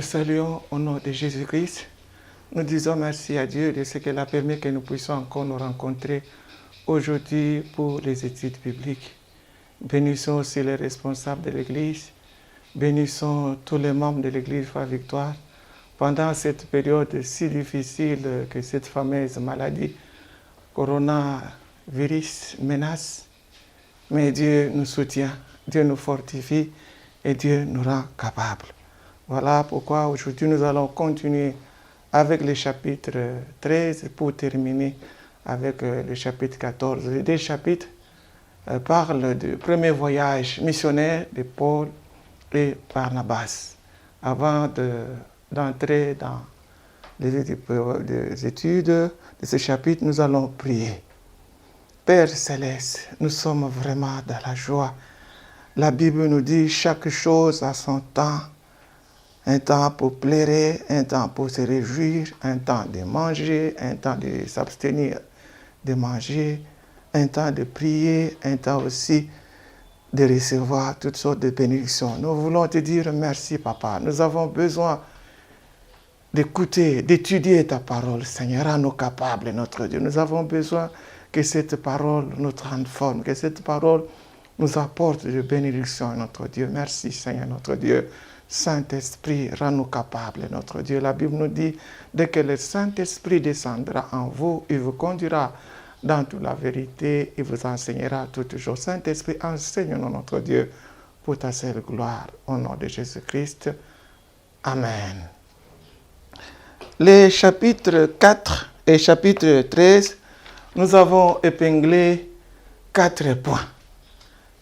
saluons au nom de Jésus-Christ. Nous disons merci à Dieu de ce qu'il a permis que nous puissions encore nous rencontrer aujourd'hui pour les études bibliques. Bénissons aussi les responsables de l'Église. Bénissons tous les membres de l'Église Foi Victoire pendant cette période si difficile que cette fameuse maladie coronavirus menace. Mais Dieu nous soutient, Dieu nous fortifie et Dieu nous rend capables. Voilà pourquoi aujourd'hui nous allons continuer avec le chapitre 13 pour terminer avec le chapitre 14. Les deux chapitres parlent du premier voyage missionnaire de Paul et Barnabas. Avant d'entrer dans les études de ce chapitre, nous allons prier. Père Céleste, nous sommes vraiment dans la joie. La Bible nous dit chaque chose a son temps. Un temps pour pleurer, un temps pour se réjouir, un temps de manger, un temps de s'abstenir de manger, un temps de prier, un temps aussi de recevoir toutes sortes de bénédictions. Nous voulons te dire merci, Papa. Nous avons besoin d'écouter, d'étudier ta parole, Seigneur. Rends-nous capables, notre Dieu. Nous avons besoin que cette parole nous transforme, que cette parole nous apporte de bénédictions, notre Dieu. Merci, Seigneur, notre Dieu. Saint-Esprit, rends-nous capables, notre Dieu. La Bible nous dit, dès que le Saint-Esprit descendra en vous, il vous conduira dans toute la vérité, il vous enseignera toutes choses. Saint-Esprit, enseigne-nous, notre Dieu, pour ta seule gloire, au nom de Jésus-Christ. Amen. Les chapitres 4 et chapitre 13, nous avons épinglé 4 points.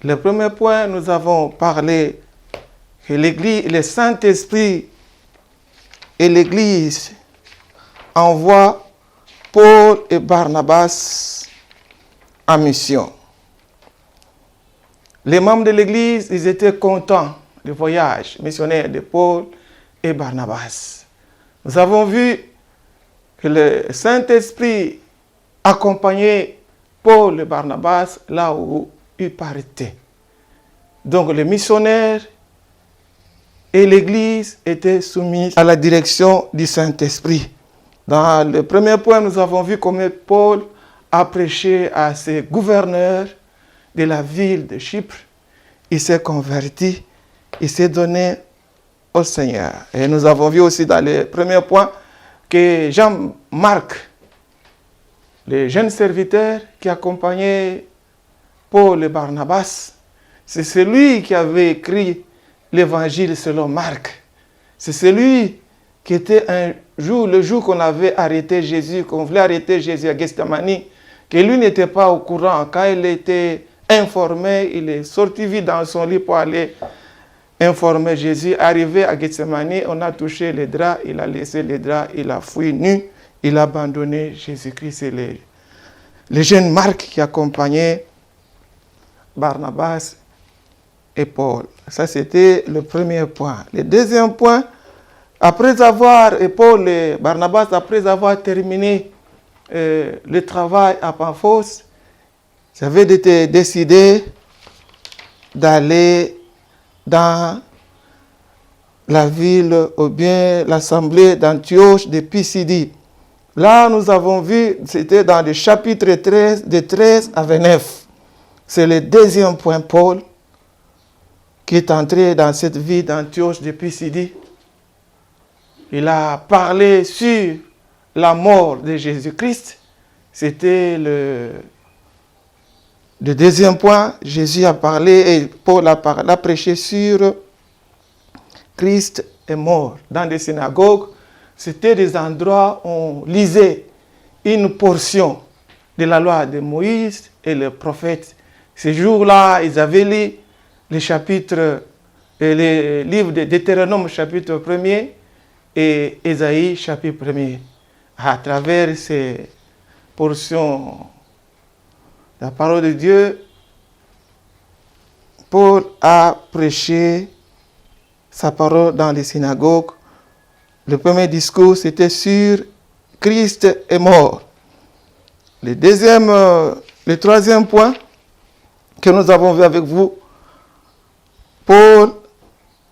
Le premier point, nous avons parlé que l'Église, le Saint-Esprit et l'Église envoient Paul et Barnabas en mission. Les membres de l'Église, ils étaient contents du voyage missionnaire de Paul et Barnabas. Nous avons vu que le Saint-Esprit accompagnait Paul et Barnabas là où ils partaient. Donc les missionnaires et l'Église était soumise à la direction du Saint-Esprit. Dans le premier point, nous avons vu comment Paul a prêché à ses gouverneurs de la ville de Chypre. Il s'est converti, il s'est donné au Seigneur. Et nous avons vu aussi dans le premier point que Jean-Marc, le jeune serviteur qui accompagnait Paul et Barnabas, c'est celui qui avait écrit l'évangile selon Marc. C'est celui qui était le jour qu'on avait arrêté Jésus, qu'on voulait arrêter Jésus à Gethsemane, que lui n'était pas au courant. Quand il était informé, il est sorti vite dans son lit pour aller informer Jésus. Arrivé à Gethsemane, on a touché les draps, il a laissé les draps, il a fui nu, il a abandonné Jésus-Christ. C'est le jeune Marc qui accompagnait Barnabas et Paul. Ça, c'était le premier point. Le deuxième point, Paul et Barnabas, après avoir terminé le travail à Paphos, ils avaient décidé d'aller dans la ville ou bien l'assemblée d'Antioche de Pisidie. Là, nous avons vu, c'était dans le chapitre 13, de 13 à 29. C'est le deuxième point, Paul, qui est entré dans cette ville d'Antioche de Pisidie. Il a parlé sur la mort de Jésus-Christ. C'était le deuxième point. Jésus a parlé et Paul a prêché sur Christ est mort. Dans des synagogues, c'était des endroits où on lisait une portion de la loi de Moïse et les prophètes. Ces jours-là, ils avaient lu les chapitres, les livres de Deutéronome chapitre 1er et Ésaïe chapitre 1er. À travers ces portions de la parole de Dieu, Paul a prêché sa parole dans les synagogues. Le premier discours, c'était sur Christ est mort. Le troisième point que nous avons vu avec vous, Paul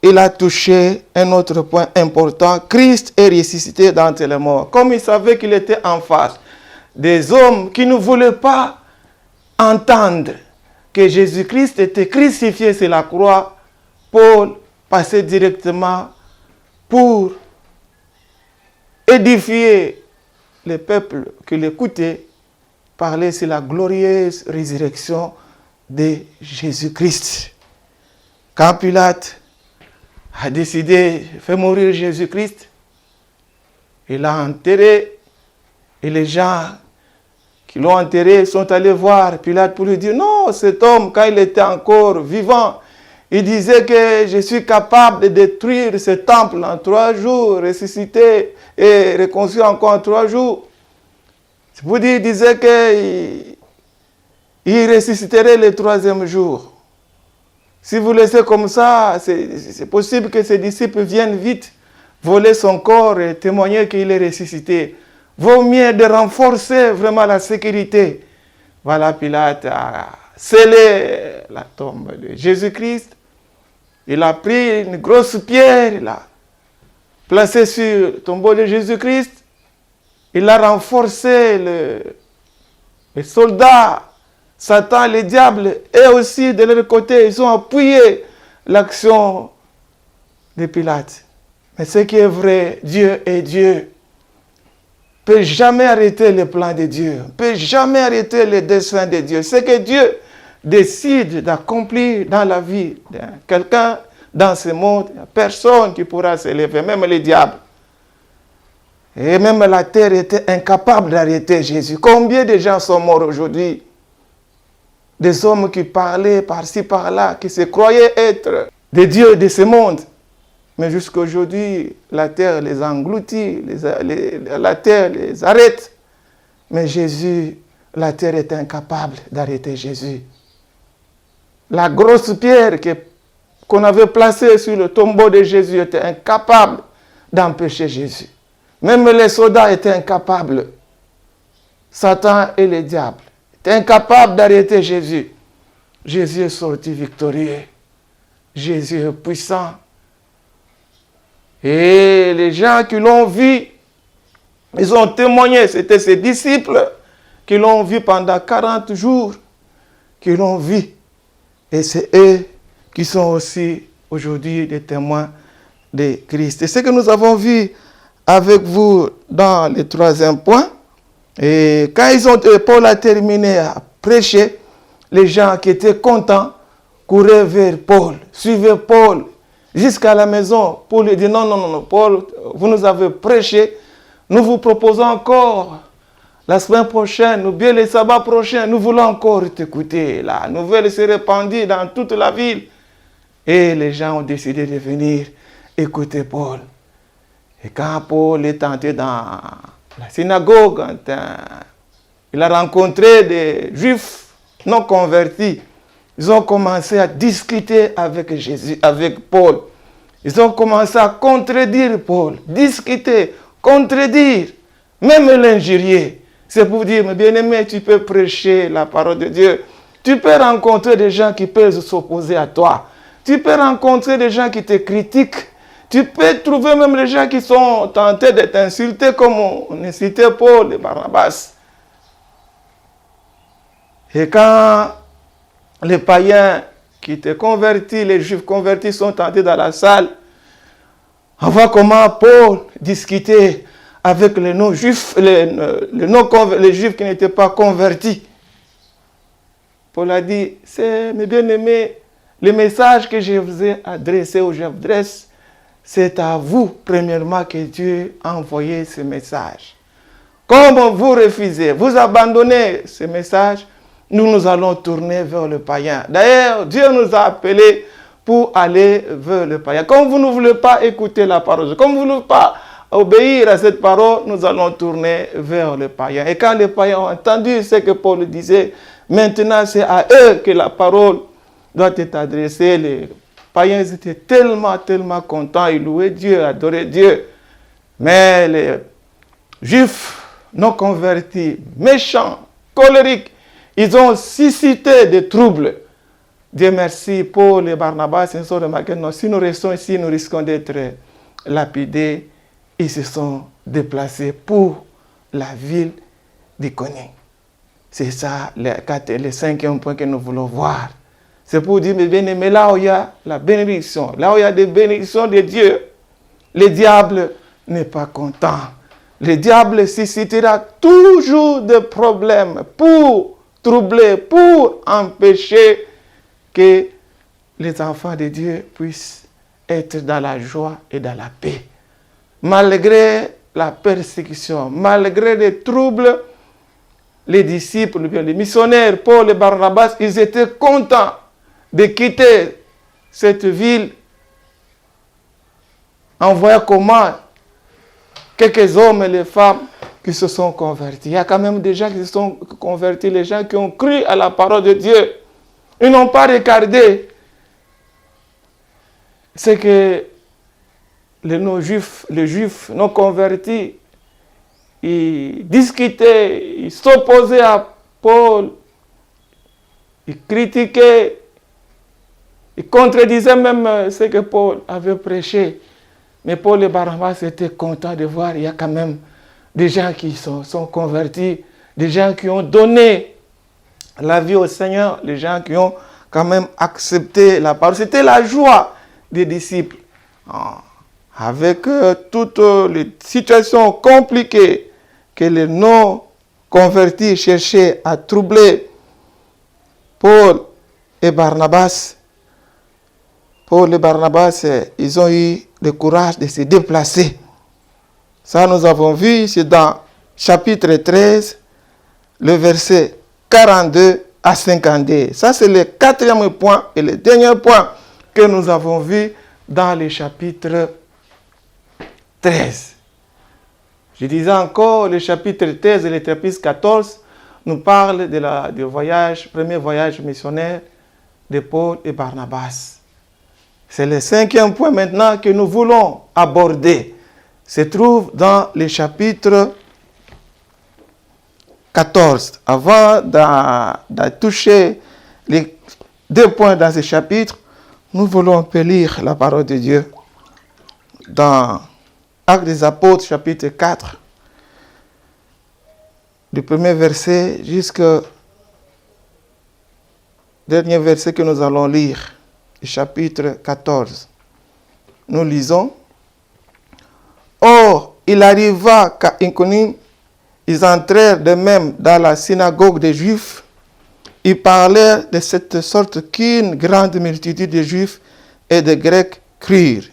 il a touché un autre point important. Christ est ressuscité d'entre les morts. Comme il savait qu'il était en face des hommes qui ne voulaient pas entendre que Jésus-Christ était crucifié sur la croix, Paul passait directement pour édifier le peuple qui l'écoutait, parler sur la glorieuse résurrection de Jésus-Christ. Quand Pilate a décidé de faire mourir Jésus-Christ, il l'a enterré et les gens qui l'ont enterré sont allés voir Pilate pour lui dire non, cet homme, quand il était encore vivant, il disait que je suis capable de détruire ce temple en 3 jours, ressusciter et reconstruire encore en 3 jours. C'est pour dire, il disait qu'il ressusciterait le 3e jour. Si vous laissez comme ça, c'est possible que ses disciples viennent vite voler son corps et témoigner qu'il est ressuscité. Vaut mieux de renforcer vraiment la sécurité. Voilà, Pilate a scellé la tombe de Jésus-Christ. Il a pris une grosse pierre, il l'a placée sur le tombeau de Jésus-Christ. Il a renforcé les soldats, Satan, les diables, et aussi de l'autre côté, ils ont appuyé l'action de Pilate. Mais ce qui est vrai, Dieu est Dieu. Ne peut jamais arrêter le plan de Dieu, ne peut jamais arrêter le dessein de Dieu. Ce que Dieu décide d'accomplir dans la vie de quelqu'un dans ce monde, il n'y a personne qui pourra s'élever, même les diables. Et même la terre était incapable d'arrêter Jésus. Combien de gens sont morts aujourd'hui? Des hommes qui parlaient par-ci, par-là, qui se croyaient être des dieux de ce monde. Mais jusqu'à aujourd'hui, la terre les engloutit, la terre les arrête. Mais Jésus, la terre est incapable d'arrêter Jésus. La grosse pierre qu'on avait placée sur le tombeau de Jésus était incapable d'empêcher Jésus. Même les soldats étaient incapables. Satan et les diables étaient incapables d'arrêter Jésus. Jésus est sorti victorieux. Jésus est puissant. Et les gens qui l'ont vu, ils ont témoigné. C'était ses disciples qui l'ont vu pendant 40 jours, qui l'ont vu. Et c'est eux qui sont aussi aujourd'hui des témoins de Christ. Et ce que nous avons vu avec vous dans le 3e point, et quand Paul a terminé à prêcher, les gens qui étaient contents couraient vers Paul, suivaient Paul jusqu'à la maison pour lui dire non, Paul, vous nous avez prêché, nous vous proposons encore la semaine prochaine, ou bien le sabbat prochain, nous voulons encore t'écouter. La nouvelle s'est répandue dans toute la ville. Et les gens ont décidé de venir écouter Paul. Et quand Paul est entré dans la synagogue, il a rencontré des juifs non convertis. Ils ont commencé à discuter avec Jésus, avec Paul. Ils ont commencé à contredire Paul, discuter, contredire, même l'injurier. C'est pour dire, mais bien-aimé, tu peux prêcher la parole de Dieu. Tu peux rencontrer des gens qui peuvent s'opposer à toi. Tu peux rencontrer des gens qui te critiquent. Tu peux trouver même des gens qui sont tentés de t'insulter comme on incitait Paul et Barnabas. Et quand les païens qui étaient convertis, les juifs convertis sont entrés dans la salle, on voit comment Paul discutait avec les non-juifs, les juifs qui n'étaient pas convertis. Paul a dit, mes bien-aimés, le message que je vous ai adressé ou j'adresse, c'est à vous, premièrement, que Dieu a envoyé ce message. Comme vous refusez, vous abandonnez ce message, nous allons tourner vers le païen. D'ailleurs, Dieu nous a appelés pour aller vers le païen. Comme vous ne voulez pas écouter la parole, comme vous ne voulez pas obéir à cette parole, nous allons tourner vers le païen. Et quand les païens ont entendu ce que Paul disait, maintenant c'est à eux que la parole doit être adressée. Les païens étaient tellement contents, ils louaient Dieu, adoraient Dieu. Mais les juifs non convertis, méchants, colériques, ils ont suscité des troubles Dieu merci, Paul et Barnabas, ils se sont remarqués, non, si nous restons ici, nous risquons d'être lapidés. Ils se sont déplacés pour la ville d'Iconie. C'est ça le cinquième point que nous voulons voir. C'est pour dire, mes bien-aimés, là où il y a la bénédiction, là où il y a des bénédictions de Dieu, le diable n'est pas content. Le diable suscitera toujours des problèmes pour troubler, pour empêcher que les enfants de Dieu puissent être dans la joie et dans la paix. Malgré la persécution, malgré les troubles, les disciples, les missionnaires, Paul et Barnabas, ils étaient contents de quitter cette ville en voyant comment quelques hommes et les femmes qui se sont convertis. Il y a quand même des gens qui se sont convertis, les gens qui ont cru à la parole de Dieu. Ils n'ont pas regardé ce que les juifs non convertis, ils discutaient, ils s'opposaient à Paul, ils critiquaient, ils contredisaient même ce que Paul avait prêché. Mais Paul et Barnabas étaient contents de voir, il y a quand même des gens qui sont convertis, des gens qui ont donné la vie au Seigneur, les gens qui ont quand même accepté la parole. C'était la joie des disciples. Avec toutes les situations compliquées que les non-convertis cherchaient à troubler, Paul et Barnabas, ils ont eu le courage de se déplacer. Ça, nous avons vu, c'est dans chapitre 13, le verset 42 à 52. Ça, c'est le quatrième point et le dernier point que nous avons vu dans le chapitre 13. Je disais encore, le chapitre 13 et le chapitre 14 nous parlent du premier voyage missionnaire de Paul et Barnabas. C'est le cinquième point maintenant que nous voulons aborder. Se trouve dans le chapitre 14. Avant de toucher les 2 points dans ce chapitre, nous voulons un peu lire la parole de Dieu dans Actes des Apôtres, chapitre 4, du premier verset jusqu'au dernier verset que nous allons lire, le chapitre 14. Nous lisons. Or, il arriva qu'à Iconie, ils entrèrent de même dans la synagogue des Juifs. Ils parlèrent de cette sorte qu'une grande multitude de Juifs et de Grecs crurent.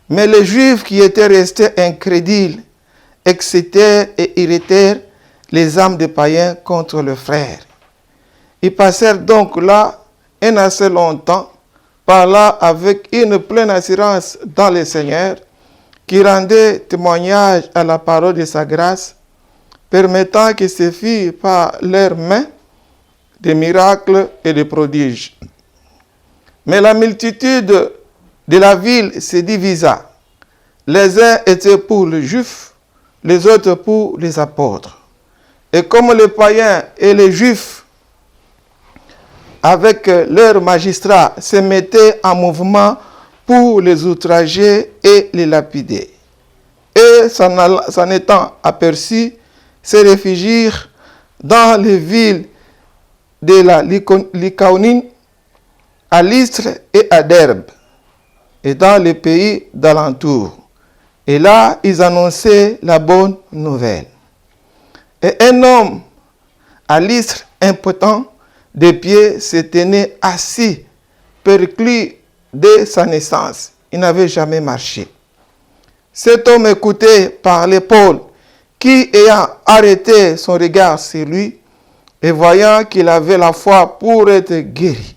Mais les Juifs qui étaient restés incrédules excitèrent et irritèrent les âmes des païens contre leurs frères. Ils passèrent donc là un assez longtemps, parlant avec une pleine assurance dans le Seigneur, qui rendait témoignage à la parole de sa grâce, permettant que se fît par leurs mains des miracles et des prodiges. Mais la multitude de la ville se divisa. Les uns étaient pour les Juifs, les autres pour les apôtres. Et comme les païens et les Juifs, avec leurs magistrats, se mettaient en mouvement pour les outrager et les lapider. Et s'en étant aperçus, se réfugièrent dans les villes de la Lycaonie, à Lystre et à Derbe, et dans les pays d'alentour. Et là, ils annonçaient la bonne nouvelle. Et un homme à Lystre, impotent, de pied, se tenait assis, perclus de sa naissance. Il n'avait jamais marché. Cet homme écoutait parler Paul, qui, ayant arrêté son regard sur lui, et voyant qu'il avait la foi pour être guéri,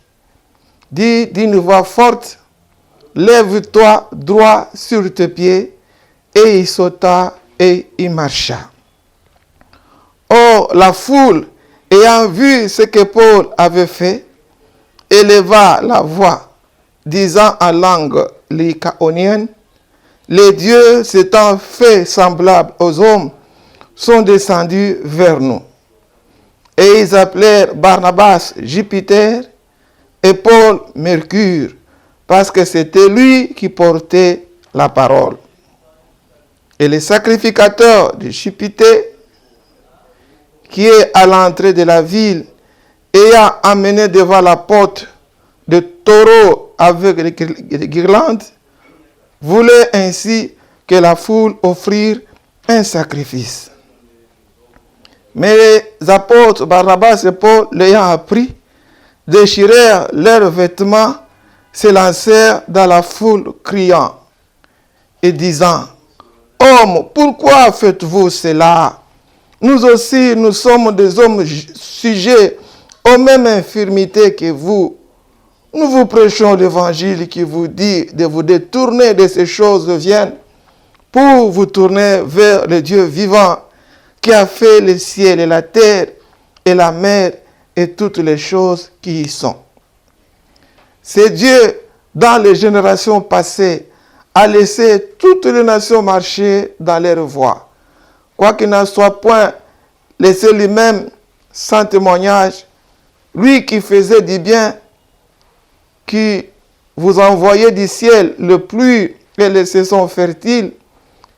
dit d'une voix forte, « Lève-toi droit sur tes pieds. » Et il sauta et il marcha. Or, la foule, ayant vu ce que Paul avait fait, éleva la voix, disant en langue lycaonienne, « Les dieux s'étant fait semblables aux hommes, sont descendus vers nous. » Et ils appelèrent Barnabas Jupiter, et Paul Mercure, parce que c'était lui qui portait la parole. Et le sacrificateur de Chipité, qui est à l'entrée de la ville, ayant amené devant la porte de taureaux avec les guirlandes, voulait ainsi que la foule offrire un sacrifice. Mais les apôtres Barnabas et Paul, l'ayant appris, déchirèrent leurs vêtements, se lancèrent dans la foule, criant et disant: « Hommes, pourquoi faites-vous cela? Nous aussi, nous sommes des hommes sujets aux mêmes infirmités que vous. Nous vous prêchons l'évangile qui vous dit de vous détourner de ces choses viennent pour vous tourner vers le Dieu vivant qui a fait le ciel et la terre et la mer et toutes les choses qui y sont. C'est Dieu, dans les générations passées, a laissé toutes les nations marcher dans leur voie. Quoiqu'il n'en soit point laissé lui-même sans témoignage, lui qui faisait du bien, qui vous envoyait du ciel le pluie et les saisons fertiles,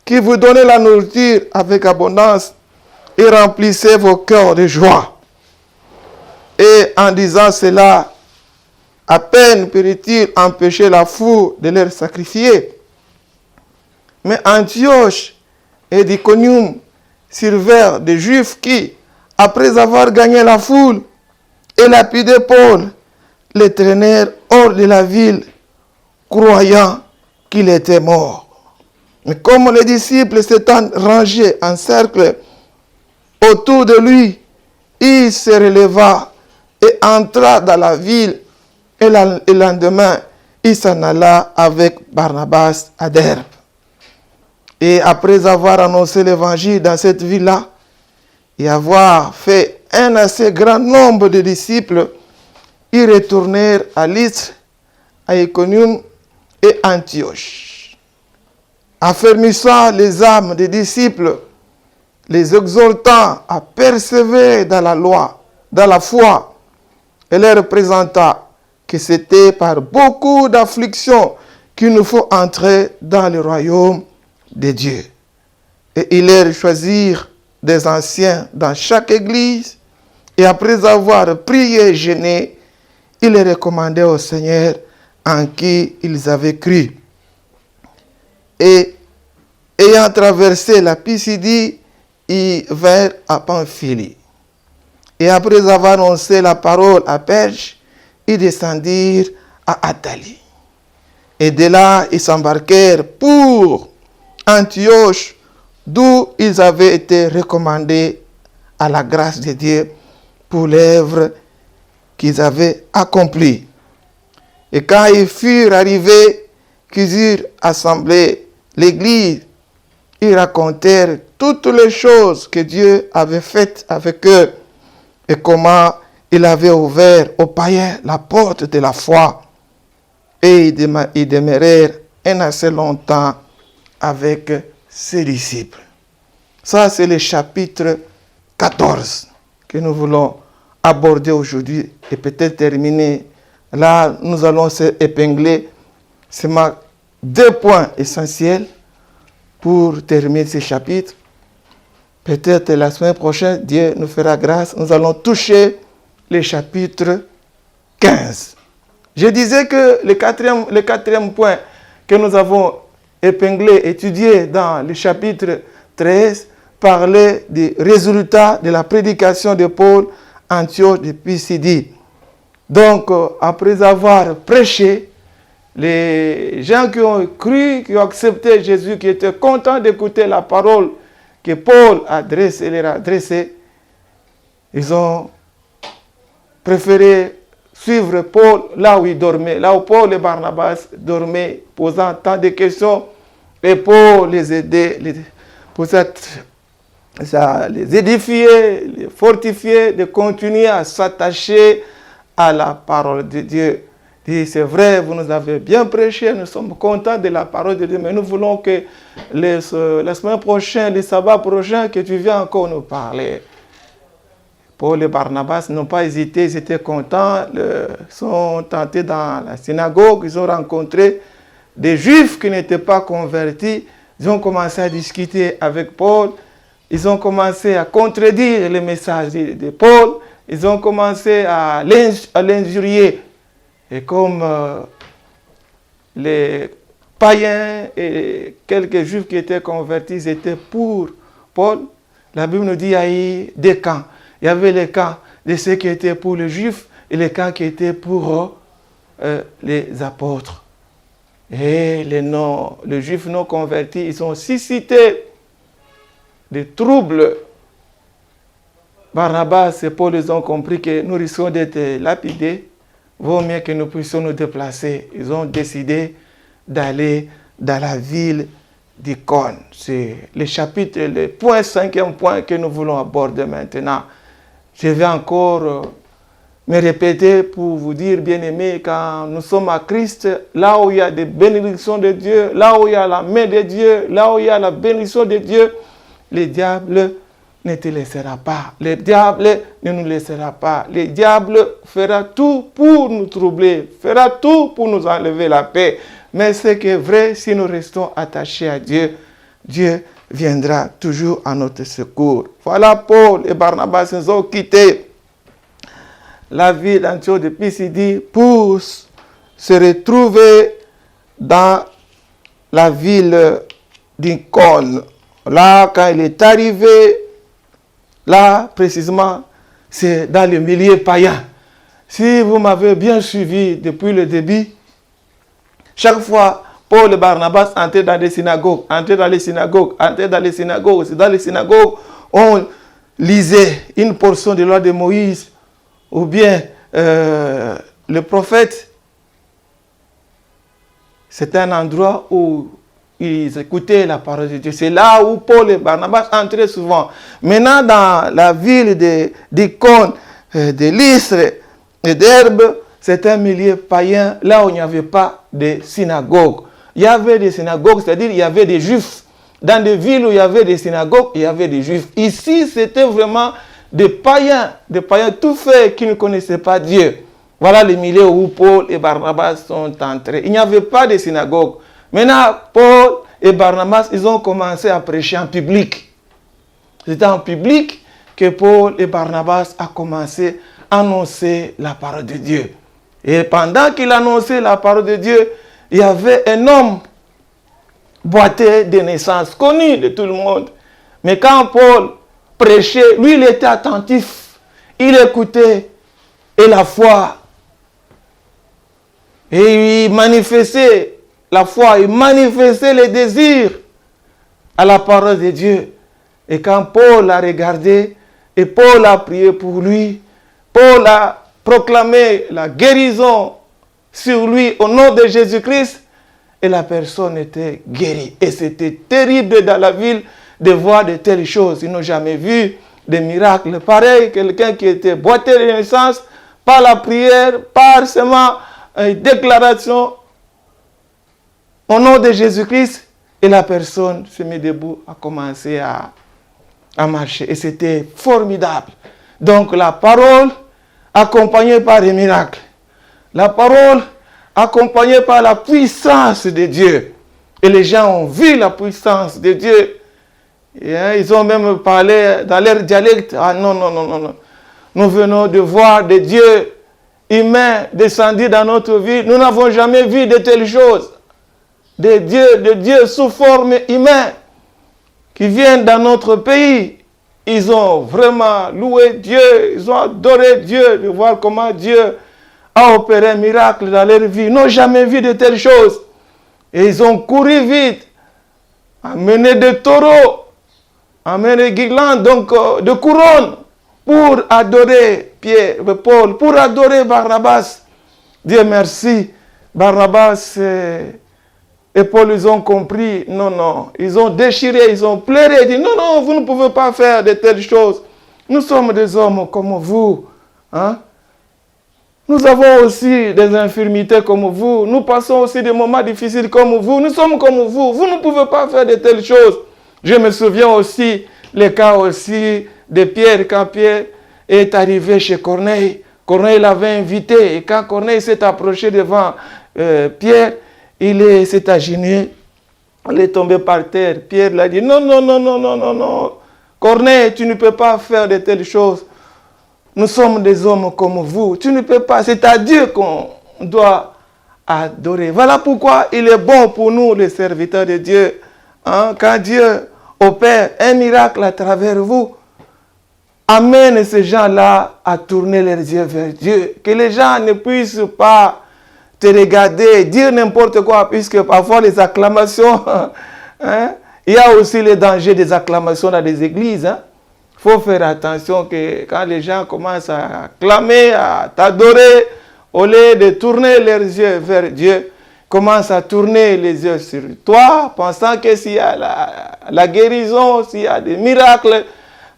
qui vous donnait la nourriture avec abondance et remplissait vos cœurs de joie. Et en disant cela, à peine peut-il empêcher la foule de leur sacrifier. Mais Antioche et Iconium servirent des Juifs qui, après avoir gagné la foule et lapidé Paul, les traînèrent hors de la ville, croyant qu'il était mort. Mais comme les disciples s'étant rangés en cercle autour de lui, il se releva et entra dans la ville, et le lendemain, il s'en alla avec Barnabas à Derbe. Et après avoir annoncé l'évangile dans cette ville-là, et avoir fait un assez grand nombre de disciples, ils retournèrent à Lystre, à Iconium et Antioche. Affermissant les âmes des disciples, les exhortant à persévérer dans la loi, dans la foi, et leur présenta que c'était par beaucoup d'afflictions qu'il nous faut entrer dans le royaume de Dieu. Et ils leur choisirent des anciens dans chaque église, et après avoir prié et jeûné, ils les recommandaient au Seigneur en qui ils avaient cru. Et ayant traversé la Pisidie, ils vinrent à Pamphylie. Et après avoir annoncé la parole à Perge, ils descendirent à Attalie. Et de là, ils s'embarquèrent pour Antioche, d'où ils avaient été recommandés à la grâce de Dieu pour l'œuvre qu'ils avaient accomplie. Et quand ils furent arrivés, qu'ils eurent assemblé l'église, ils racontèrent toutes les choses que Dieu avait faites avec eux et comment il avait ouvert aux païens la porte de la foi. Et ils demeurèrent un assez longtemps avec ses disciples. Ça, c'est le chapitre 14 que nous voulons aborder aujourd'hui et peut-être terminer. Là, nous allons épingler seulement 2 points essentiels pour terminer ce chapitre. Peut-être la semaine prochaine, Dieu nous fera grâce. Nous allons toucher le chapitre 15. Je disais que le quatrième point que nous avons épinglé, étudié dans le chapitre 13, parlait des résultats de la prédication de Paul à Antioche de Pisidie. Donc, après avoir prêché, les gens qui ont cru, qui ont accepté Jésus, qui étaient contents d'écouter la parole que Paul leur a adressée, ils ont préféré suivre Paul là où il dormait, là où Paul et Barnabas dormaient, posant tant de questions, et Paul les aidait, les édifier, les fortifier, de continuer à s'attacher à la parole de Dieu. Et c'est vrai, vous nous avez bien prêché, nous sommes contents de la parole de Dieu, mais nous voulons que la semaine prochaine, le sabbat prochain, que tu viennes encore nous parler. Paul et Barnabas n'ont pas hésité, ils étaient contents, sont entrés dans la synagogue, ils ont rencontré des Juifs qui n'étaient pas convertis. Ils ont commencé à discuter avec Paul, ils ont commencé à contredire le message de Paul, ils ont commencé à l'injurier. Et comme les païens et quelques Juifs qui étaient convertis, ils étaient pour Paul, la Bible nous dit qu'il y a eu des camps. Il y avait les camps de ceux qui étaient pour les Juifs et les camps qui étaient pour les apôtres. Et les Juifs non convertis, ils ont suscité des troubles. Barnabas et Paul, ils ont compris que nous risquons d'être lapidés. Vaut mieux que nous puissions nous déplacer. Ils ont décidé d'aller dans la ville d'Icône. C'est le point 5e point que nous voulons aborder maintenant. Je vais encore me répéter pour vous dire, bien-aimés, quand nous sommes à Christ, là où il y a des bénédictions de Dieu, là où il y a la main de Dieu, là où il y a la bénédiction de Dieu, le diable ne te laissera pas. Le diable ne nous laissera pas. Le diable fera tout pour nous troubler, fera tout pour nous enlever la paix. Mais ce qui est vrai, si nous restons attachés à Dieu, Dieu viendra toujours à notre secours. Voilà, Paul et Barnabas, ils ont quitté la ville d'Antioche de Pisidie pour se retrouver dans la ville d'Icône. Là, quand il est arrivé, là, précisément, c'est dans le milieu païen. Si vous m'avez bien suivi depuis le début, chaque fois, Paul et Barnabas entraient dans les synagogues, on lisait une portion de la loi de Moïse, ou bien le prophète. C'était un endroit où ils écoutaient la parole de Dieu. C'est là où Paul et Barnabas entraient souvent. Maintenant, dans la ville d'Icône, de Lystre et d'Herbe, c'est un milieu païen, là où il n'y avait pas de synagogue. Il y avait des synagogues, c'est-à-dire il y avait des Juifs. Dans des villes où il y avait des synagogues, il y avait des Juifs. Ici, c'était vraiment des païens tout faits qui ne connaissaient pas Dieu. Voilà le milieu où Paul et Barnabas sont entrés. Il n'y avait pas de synagogue. Maintenant, Paul et Barnabas, ils ont commencé à prêcher en public. C'était en public que Paul et Barnabas ont commencé à annoncer la parole de Dieu. Et pendant qu'il annonçait la parole de Dieu, il y avait un homme boiteux de naissance, connu de tout le monde. Mais quand Paul prêchait, lui, il était attentif. Il écoutait et la foi. Et il manifestait la foi, il manifestait les désirs à la parole de Dieu. Et quand Paul a regardé, et Paul a prié pour lui, Paul a proclamé la guérison sur lui au nom de Jésus-Christ, et la personne était guérie. Et c'était terrible dans la ville de voir de telles choses. Ils n'ont jamais vu des miracles pareils. Quelqu'un qui était boiteux de naissance, par la prière, par seulement une déclaration au nom de Jésus-Christ, et la personne se met debout, a commencé à marcher. Et c'était formidable. Donc la parole accompagnée par des miracles. La parole accompagnée par la puissance de Dieu. Et les gens ont vu la puissance de Dieu. Et, ils ont même parlé dans leur dialecte. Ah non. Nous venons de voir des dieux humains descendre dans notre vie. Nous n'avons jamais vu de telles choses. Des dieux sous forme humaine qui viennent dans notre pays. Ils ont vraiment loué Dieu, ils ont adoré Dieu, de voir comment Dieu a opéré un miracle dans leur vie. Ils n'ont jamais vu de telles choses. Et ils ont couru vite, amené des taureaux, amené des guirlandes, donc de couronnes, pour adorer Paul, pour adorer Barnabas. Dieu merci, Barnabas et Paul, ils ont compris, non, ils ont déchiré, ils ont pleuré, ils disent, non, vous ne pouvez pas faire de telles choses. Nous sommes des hommes comme vous. Hein? Nous avons aussi des infirmités comme vous. Nous passons aussi des moments difficiles comme vous. Nous sommes comme vous. Vous ne pouvez pas faire de telles choses. Je me souviens aussi les cas aussi de Pierre, quand Pierre est arrivé chez Corneille. Corneille l'avait invité. Et quand Corneille s'est approché devant Pierre, il s'est agenouillé. Il est tombé par terre. Pierre l'a dit, non, non, non, non, non, non, non. Corneille, tu ne peux pas faire de telles choses. Nous sommes des hommes comme vous. Tu ne peux pas. C'est à Dieu qu'on doit adorer. Voilà pourquoi il est bon pour nous, les serviteurs de Dieu. Hein, quand Dieu opère un miracle à travers vous, amène ces gens-là à tourner leurs yeux vers Dieu. Que les gens ne puissent pas te regarder, dire n'importe quoi, puisque parfois les acclamations, hein, il y a aussi le danger des acclamations dans les églises. Hein. Il faut faire attention que quand les gens commencent à acclamer, à t'adorer, au lieu de tourner leurs yeux vers Dieu, commencent à tourner les yeux sur toi, pensant que s'il y a la guérison, s'il y a des miracles,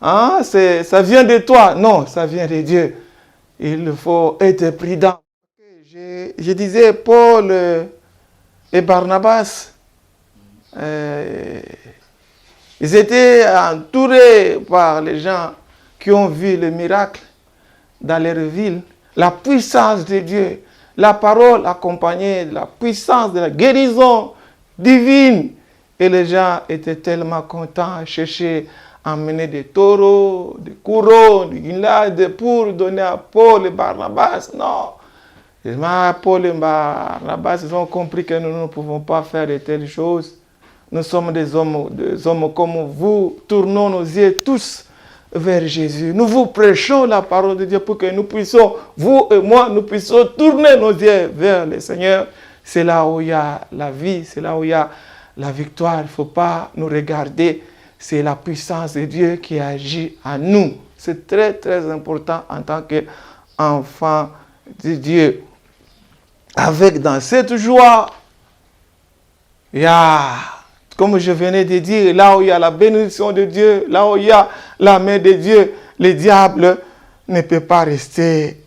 hein, ça vient de toi. Non, ça vient de Dieu. Il faut être prudent. Je disais, Paul et Barnabas, ils étaient entourés par les gens qui ont vu le miracle dans leur ville. La puissance de Dieu, la parole accompagnée de la puissance de la guérison divine. Et les gens étaient tellement contents, cherchaient à emmener des taureaux, des couronnes, des guinlades pour donner à Paul et Barnabas. Non. Paul et Barnabas, ils ont compris que nous ne pouvons pas faire de telles choses. Nous sommes des hommes comme vous. Tournons nos yeux tous vers Jésus. Nous vous prêchons la parole de Dieu pour que nous puissions, vous et moi, nous puissions tourner nos yeux vers le Seigneur. C'est là où il y a la vie, c'est là où il y a la victoire. Il ne faut pas nous regarder. C'est la puissance de Dieu qui agit en nous. C'est très, très important en tant qu'enfant de Dieu. Avec dans cette joie, il y a, comme je venais de dire, là où il y a la bénédiction de Dieu, là où il y a la main de Dieu, le diable ne peut pas rester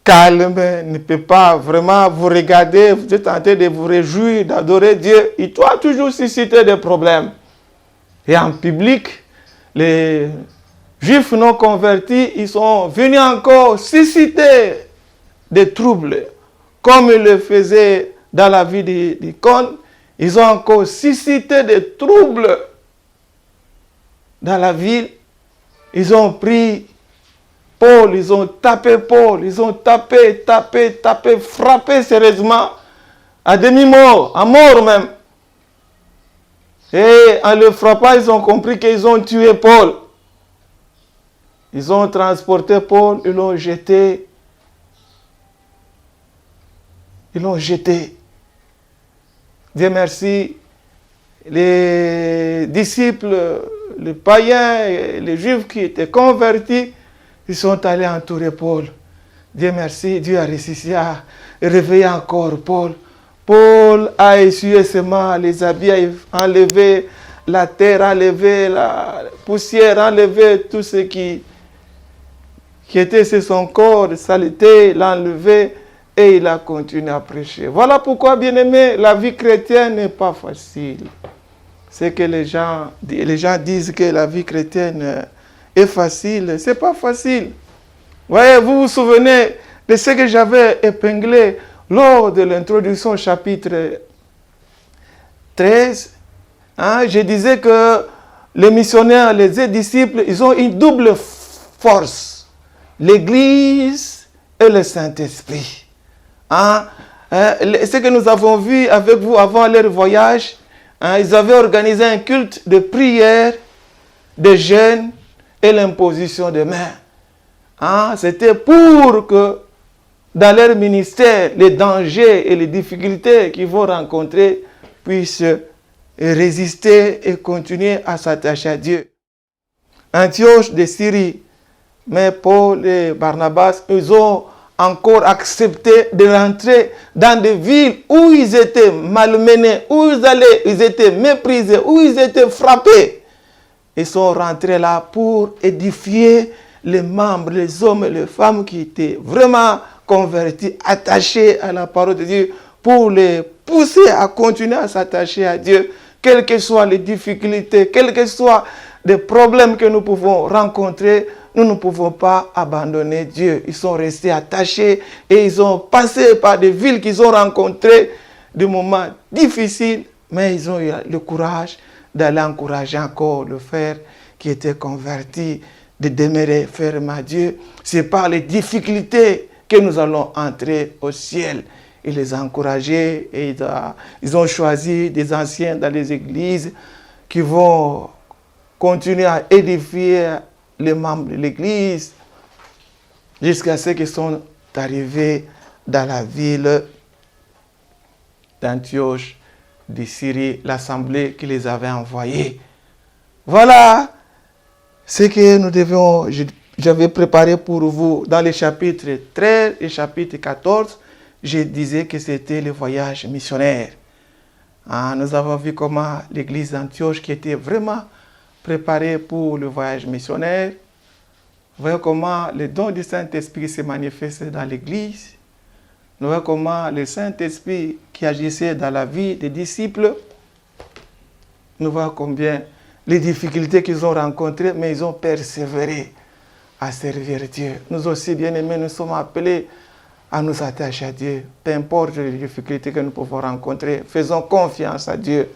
calme, ne peut pas vraiment vous regarder, vous êtes en train de vous réjouir, d'adorer Dieu. Il doit toujours susciter des problèmes. Et en public, les Juifs non convertis, ils sont venus encore susciter des troubles. Comme ils le faisaient dans la vie d'Icône, ils ont encore suscité des troubles dans la ville. Ils ont pris Paul, ils ont tapé Paul, ils ont tapé, frappé sérieusement, à demi-mort, à mort même. Et en le frappant, ils ont compris qu'ils ont tué Paul. Ils ont transporté Paul, ils l'ont jeté. Ils l'ont jeté. Dieu merci, les disciples, les païens, les juifs qui étaient convertis, ils sont allés entourer Paul. Dieu merci, Dieu a réussi à réveiller encore Paul. Paul a essuyé ses mains, les habits, a enlevé la terre, a enlevé la poussière, a enlevé tout ce qui était sur son corps, saleté, l'a enlevé. Et il a continué à prêcher. Voilà pourquoi, bien-aimés, la vie chrétienne n'est pas facile. C'est que les gens disent que la vie chrétienne est facile. Ce n'est pas facile. Voyez, vous vous souvenez de ce que j'avais épinglé lors de l'introduction au chapitre 13. Hein, je disais que les missionnaires, les disciples, ils ont une double force. L'Église et le Saint-Esprit. Hein? Ce que nous avons vu avec vous avant leur voyage, hein, ils avaient organisé un culte de prière, de jeûne et l'imposition de mains. Hein? C'était pour que dans leur ministère, les dangers et les difficultés qu'ils vont rencontrer puissent résister et continuer à s'attacher à Dieu. Antioche de Syrie, mais Paul et Barnabas, ils ont encore accepté de rentrer dans des villes où ils étaient malmenés, où ils allaient, ils étaient méprisés, où ils étaient frappés. Ils sont rentrés là pour édifier les membres, les hommes et les femmes qui étaient vraiment convertis, attachés à la parole de Dieu, pour les pousser à continuer à s'attacher à Dieu, quelles que soient les difficultés, quels que soient les problèmes que nous pouvons rencontrer. nous ne pouvons pas abandonner Dieu. Ils sont restés attachés et ils ont passé par des villes qu'ils ont rencontrées, des moments difficiles, mais ils ont eu le courage d'aller encourager encore le frère qui était converti, de demeurer ferme à Dieu. C'est par les difficultés que nous allons entrer au ciel. Il les a encouragés et ils ont choisi des anciens dans les églises qui vont continuer à édifier les membres de l'église jusqu'à ce qu'ils sont arrivés dans la ville d'Antioche de Syrie, l'assemblée qui les avait envoyés. Voilà ce que nous devions, j'avais préparé pour vous dans les chapitres 13 et chapitre 14. Je disais que c'était le voyage missionnaire. Nous avons vu comment l'église d'Antioche qui était vraiment préparée pour le voyage missionnaire. Vous voyez comment le don du Saint-Esprit se manifestait dans l'église. Nous voyons comment le Saint-Esprit qui agissait dans la vie des disciples. Nous voyons combien les difficultés qu'ils ont rencontrées, mais ils ont persévéré à servir Dieu. Nous aussi, bien-aimés, nous sommes appelés à nous attacher à Dieu. Peu importe les difficultés que nous pouvons rencontrer, faisons confiance à Dieu.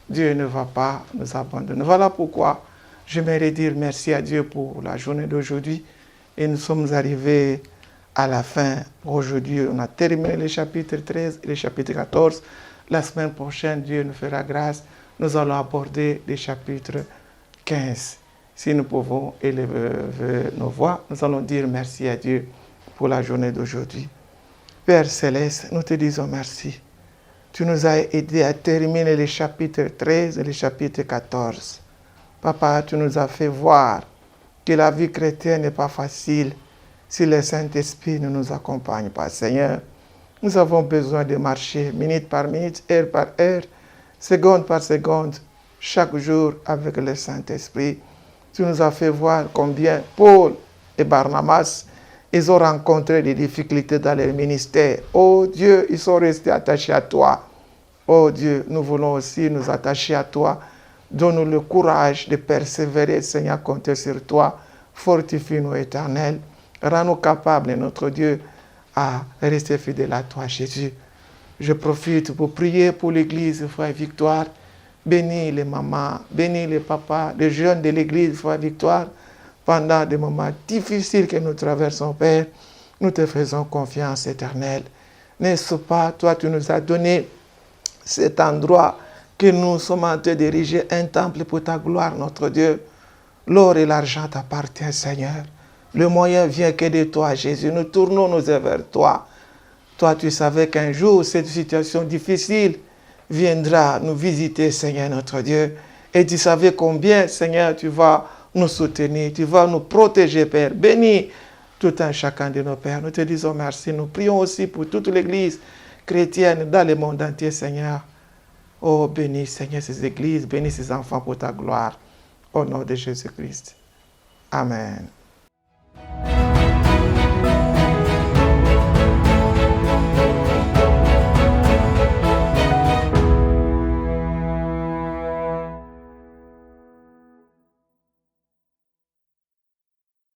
Dieu ne va pas nous abandonner. Voilà pourquoi j'aimerais dire merci à Dieu pour la journée d'aujourd'hui. Et nous sommes arrivés à la fin. Aujourd'hui, on a terminé les chapitres 13 et les chapitres 14. La semaine prochaine, Dieu nous fera grâce. Nous allons aborder les chapitres 15. Si nous pouvons élever nos voix, nous allons dire merci à Dieu pour la journée d'aujourd'hui. Père Céleste, nous te disons merci. Tu nous as aidés à terminer les chapitres 13 et les chapitres 14. Papa, tu nous as fait voir que la vie chrétienne n'est pas facile si le Saint-Esprit ne nous accompagne pas. Seigneur, nous avons besoin de marcher minute par minute, heure par heure, seconde par seconde, chaque jour avec le Saint-Esprit. Tu nous as fait voir combien Paul et Barnabas, ils ont rencontré des difficultés dans leur ministère. Oh Dieu, ils sont restés attachés à toi. Oh Dieu, nous voulons aussi nous attacher à toi. Donne-nous le courage de persévérer, Seigneur, compter sur toi. Fortifie-nous, Éternel. Rends-nous capables, notre Dieu, à rester fidèles à toi, Jésus. Je profite pour prier pour l'Église, Frère Victoire. Bénis les mamans, bénis les papas, les jeunes de l'Église, Frère Victoire. Pendant des moments difficiles que nous traversons, Père, nous te faisons confiance, Éternel. N'est-ce pas, toi, tu nous as donné cet endroit que nous sommes en train d'ériger un temple pour ta gloire, notre Dieu. L'or et l'argent t'appartiennent, Seigneur. Le moyen vient que de toi, Jésus. Nous tournons nos yeux vers toi. Toi, tu savais qu'un jour, cette situation difficile viendra nous visiter, Seigneur, notre Dieu. Et tu savais combien, Seigneur, tu vas nous soutenir, tu vas nous protéger, Père. Bénis tout un chacun de nos pères. Nous te disons merci. Nous prions aussi pour toute l'Église chrétienne dans le monde entier, Seigneur. Oh, bénis, Seigneur, ces églises, bénis ces enfants pour ta gloire. Au nom de Jésus-Christ. Amen.